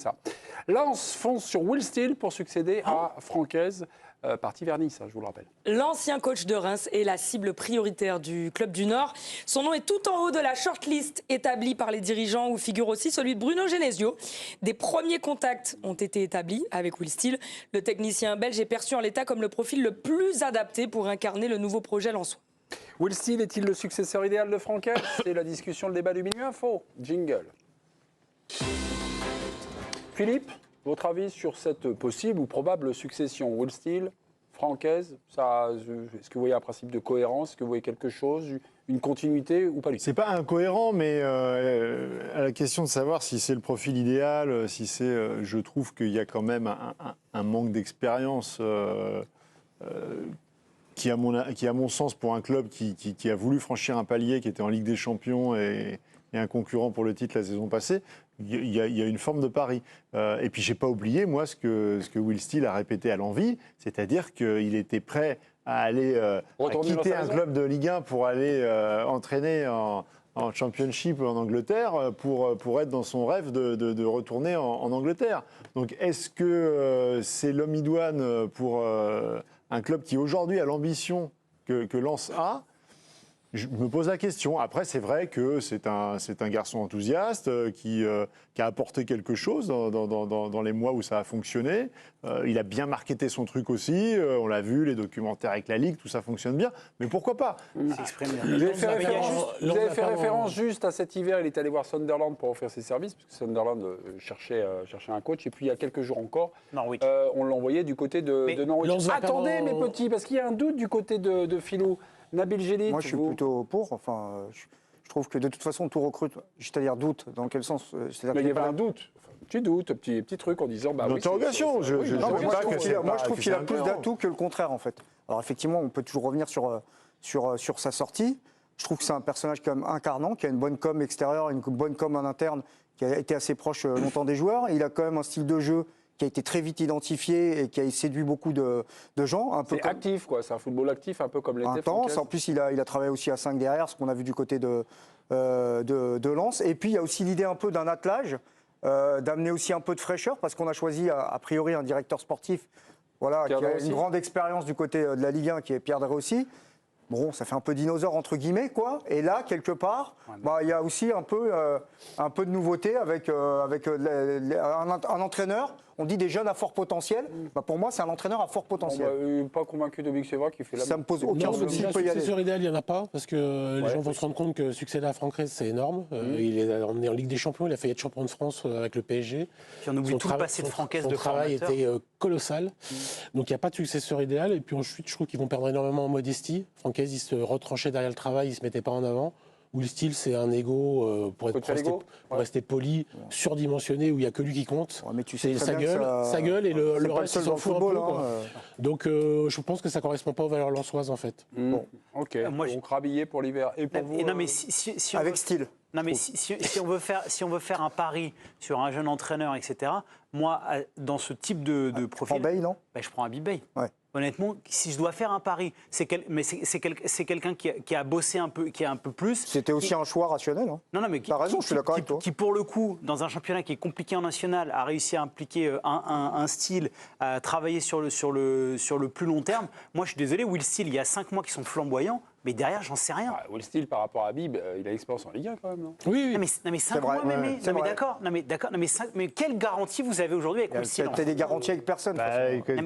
Ça. Lens fonce sur Will Steele pour succéder à Francaise, parti vers Nice, je vous le rappelle. L'ancien coach de Reims est la cible prioritaire du club du Nord. Son nom est tout en haut de la shortlist établie par les dirigeants où figure aussi celui de Bruno Genesio. Des premiers contacts ont été établis avec Will Steele. Le technicien belge est perçu en l'état comme le profil le plus adapté pour incarner le nouveau projet lensois. Will Steele est-il le successeur idéal de Francaise? C'est la discussion, le débat du Minuit Info. Jingle. Philippe, votre avis sur cette possible ou probable succession Will Steele, Francaise, est-ce que vous voyez un principe de cohérence? Est-ce que vous voyez quelque chose, une continuité ou pas du tout? C'est pas incohérent, mais à la question de savoir si c'est le profil idéal, si c'est, je trouve qu'il y a quand même un manque d'expérience qui, à mon sens, pour un club qui a voulu franchir un palier, qui était en Ligue des Champions et un concurrent pour le titre la saison passée, il y a une forme de pari. Et puis, je n'ai pas oublié, moi, ce que Will Steele a répété à l'envi, c'est-à-dire qu'il était prêt à aller à quitter un club de Ligue 1 pour aller entraîner en Championship en Angleterre pour être dans son rêve de retourner en Angleterre. Donc, est-ce que c'est l'homme idoine pour un club qui, aujourd'hui, a l'ambition que Lens a? Je me pose la question. Après, c'est vrai que c'est un garçon enthousiaste qui a apporté quelque chose dans les mois où ça a fonctionné. Il a bien marketé son truc aussi. On l'a vu, les documentaires avec la Ligue, tout ça fonctionne bien. Mais pourquoi pas? Il s'exprime bien. Vous avez fait référence juste à cet hiver. Il est allé voir Sunderland pour offrir ses services, parce que Sunderland cherchait un coach. Et puis, il y a quelques jours encore, on l'a envoyé du côté de Norwich. Attendez, mes petits, parce qu'il y a un doute du côté de Philou. Nabil Gélit, moi, je suis plutôt pour. Enfin, je trouve que de toute façon, tout recrute. C'est-à-dire doute. Dans quel sens? Mais il y avait un doute. Petit doute, petit truc en disant. Bah, une interrogation. Moi, je trouve qu'il a plus d'atouts que le contraire, en fait. Alors, effectivement, on peut toujours revenir sur sa sortie. Je trouve que c'est un personnage quand même incarnant, qui a une bonne com extérieure, une bonne com en interne, qui a été assez proche longtemps des joueurs. Il a quand même un style de jeu qui a été très vite identifié et qui a séduit beaucoup de gens. C'est actif, quoi. C'est un football actif, un peu comme l'était intense. En plus, il a travaillé aussi à 5 derrière, ce qu'on a vu du côté de Lens. Et puis, il y a aussi l'idée un peu d'un attelage, d'amener aussi un peu de fraîcheur, parce qu'on a choisi, a priori, un directeur sportif qui a une grande expérience du côté de la Ligue 1, qui est Pierre Dréossi. Bon, ça fait un peu dinosaure, entre guillemets, quoi. Et là, quelque part, il y a aussi un peu de nouveauté avec un entraîneur. On dit des jeunes à fort potentiel. Pour moi, c'est un entraîneur à fort potentiel. Pas convaincu de Big Seva qui fait la. Ça me pose aucun souci. Successeur idéal, il n'y en a pas, parce que les gens vont se rendre compte que succéder à Francaise, c'est énorme. Il est emmené en Ligue des Champions, il a failli être champion de France avec le PSG. Puis on oublie tout le passé de Francaise de formateur. Son travail était colossal. Donc il n'y a pas de successeur idéal. Et puis ensuite, je trouve qu'ils vont perdre énormément en modestie. Francaise, il se retranchait derrière le travail, il ne se mettait pas en avant. Will Steele, c'est un ego, pour rester poli, surdimensionné, où il n'y a que lui qui compte. Ouais, mais tu sais c'est sa gueule et le reste, il s'en fout un peu. Donc je pense que ça ne correspond pas aux valeurs lensoises, en fait. Bon, ok. Donc rhabillé pour l'hiver. Et pour vous non, mais si avec style. Non, mais si on veut faire un pari sur un jeune entraîneur, etc., moi, dans ce type de profil... Bay, non je prends Habib Beye. Ouais. Honnêtement, si je dois faire un pari, c'est quelqu'un qui a bossé un peu, qui est un peu plus. C'était aussi un choix rationnel. Hein. Non, mais t'as raison, je suis d'accord avec toi. Qui, pour le coup, dans un championnat qui est compliqué en national, a réussi à impliquer un style, à travailler sur le plus long terme. Moi, je suis désolé, Will Steele, il y a 5 mois qui sont flamboyants. Mais derrière, j'en sais rien. Will Steele, par rapport à Habib, il a l'expérience en Ligue 1 quand même, non? Oui. Non, mais 5 mois, d'accord. Mais quelle garantie vous avez aujourd'hui avec Will Steele? T'as des garanties avec personne.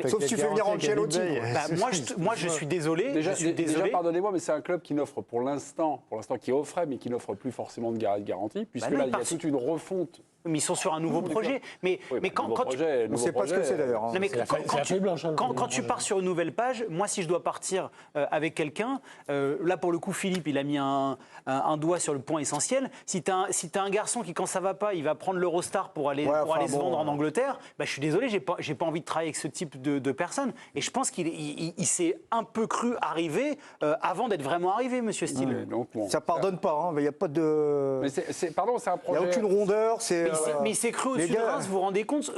Sauf si tu fais venir Ancelotti. Moi, je suis désolé. Déjà, pardonnez-moi, mais c'est un club qui n'offre pour l'instant qui offrait, mais qui n'offre plus forcément de garantie, puisque là, il y a toute une refonte. Mais ils sont sur un nouveau projet. Mais quand on ne sait pas ce que c'est d'ailleurs. Quand tu pars sur une nouvelle page, moi, si je dois partir avec quelqu'un, là, pour le coup, Philippe, il a mis un doigt sur le point essentiel. Si tu as un garçon qui, quand ça va pas, il va prendre l'Eurostar pour aller se vendre en Angleterre, je suis désolé, j'ai pas envie de travailler avec ce type de personne. Et je pense qu'il s'est un peu cru arriver avant d'être vraiment arrivé, monsieur Steele. Ça pardonne pas. Il n'y a pas de. Mais c'est un projet. Il n'y a aucune rondeur. Mais il s'est cru au-dessus de Reims, vous vous rendez compte?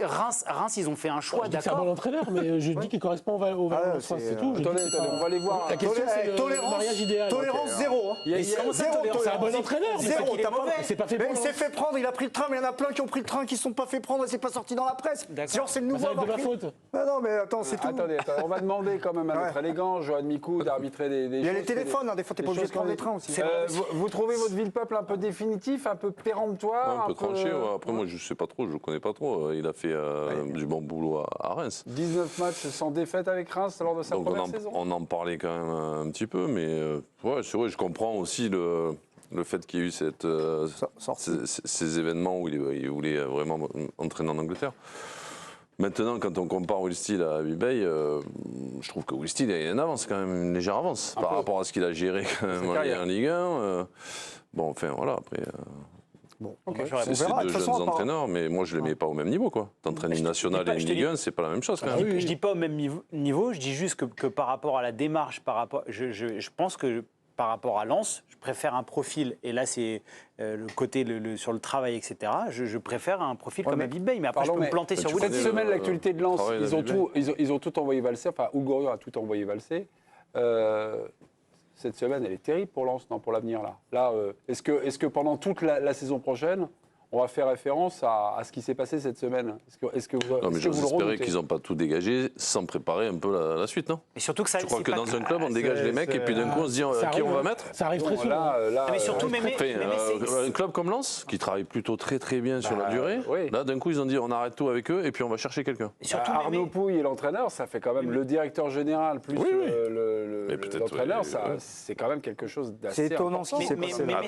Reims, ils ont fait un choix, d'accord. C'est un bon entraîneur, mais je dis qu'il correspond aux valeurs. C'est tout. Attendez, on va aller voir. La question c'est le mariage idéal. Tolérance zéro. C'est un bon entraîneur. Zéro. C'est pas fait Mais pour il s'est fait prendre, il a pris le train, mais il y en a plein qui ont pris le train, qui ne sont pas fait prendre et c'est pas sorti dans la presse. Genre, c'est le nouveau. Ça va être de ma faute. Non, mais attends, c'est tout. Attendez, on va demander quand même à notre élégant, Johan Micou, d'arbitrer des Il y a les téléphones, des fois, t'es pas obligé de prendre les trains aussi. Vous trouvez votre ville-peuple un peu définitif, un peu péremptoire, un peu tranché. Après, moi, je sais pas trop, je connais pas trop. Il a fait du bon boulot à Reims. 19 matchs sans défaite avec Reims lors de sa première saison. On en parlait quand même un petit peu, mais ouais, c'est vrai, je comprends aussi le fait qu'il y ait eu ces événements où il voulait vraiment entraîner en Angleterre. Maintenant, quand on compare Will Steele à Abibey, je trouve que Will Steele a une avance, quand même une légère avance par rapport à ce qu'il a géré quand même en Ligue 1. Bon, enfin, voilà, après... Bon, c'est deux jeunes entraîneurs, mais moi je ne les mets pas au même niveau. T'entraînes une nationale et une Ligue 1, c'est pas la même chose. Quand même. Je ne dis pas au même niveau, je dis juste que par rapport à la démarche, je pense que par rapport à Lens, je préfère un profil, et là c'est le côté sur le travail, etc. Je préfère un profil comme Abibey, mais après je peux me planter sur Will. Cette semaine, l'actualité de Lens, ils ont tout envoyé valser, enfin Ougourian a tout envoyé valser. Cette semaine, elle est terrible pour Lens, non, pour l'avenir là. Là, est-ce que pendant toute la saison prochaine, on va faire référence à ce qui s'est passé cette semaine? Non, mais j'ose espérer qu'ils n'ont pas tout dégagé sans préparer un peu la suite, non? Et surtout que ça, je crois que dans un club, on dégage les mecs et puis d'un coup, on se dit qui on va mettre. Ça arrive très souvent. Mais surtout, un club comme Lens, qui travaille plutôt très très bien sur la durée, là d'un coup, ils ont dit on arrête tout avec eux et puis on va chercher quelqu'un. Arnaud Pouille et l'entraîneur, ça fait quand même le directeur général plus l'entraîneur, c'est quand même quelque chose d'assez étonnant. Mais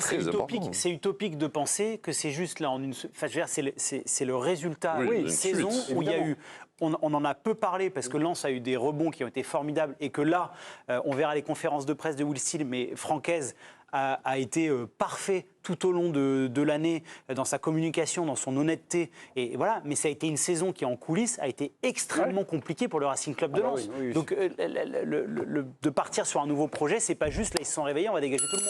c'est utopique de penser que c'est juste là. Enfin, je veux dire, c'est le résultat d'une saison où il y a eu. On en a peu parlé parce que Lens a eu des rebonds qui ont été formidables et que là, on verra les conférences de presse de Will Steele, mais Francaise a été parfait tout au long de l'année dans sa communication, dans son honnêteté. Et voilà, mais ça a été une saison qui, en coulisses, a été extrêmement compliquée pour le Racing Club de Lens. Donc, de partir sur un nouveau projet, c'est pas juste là, ils se sont réveillés, on va dégager tout le monde.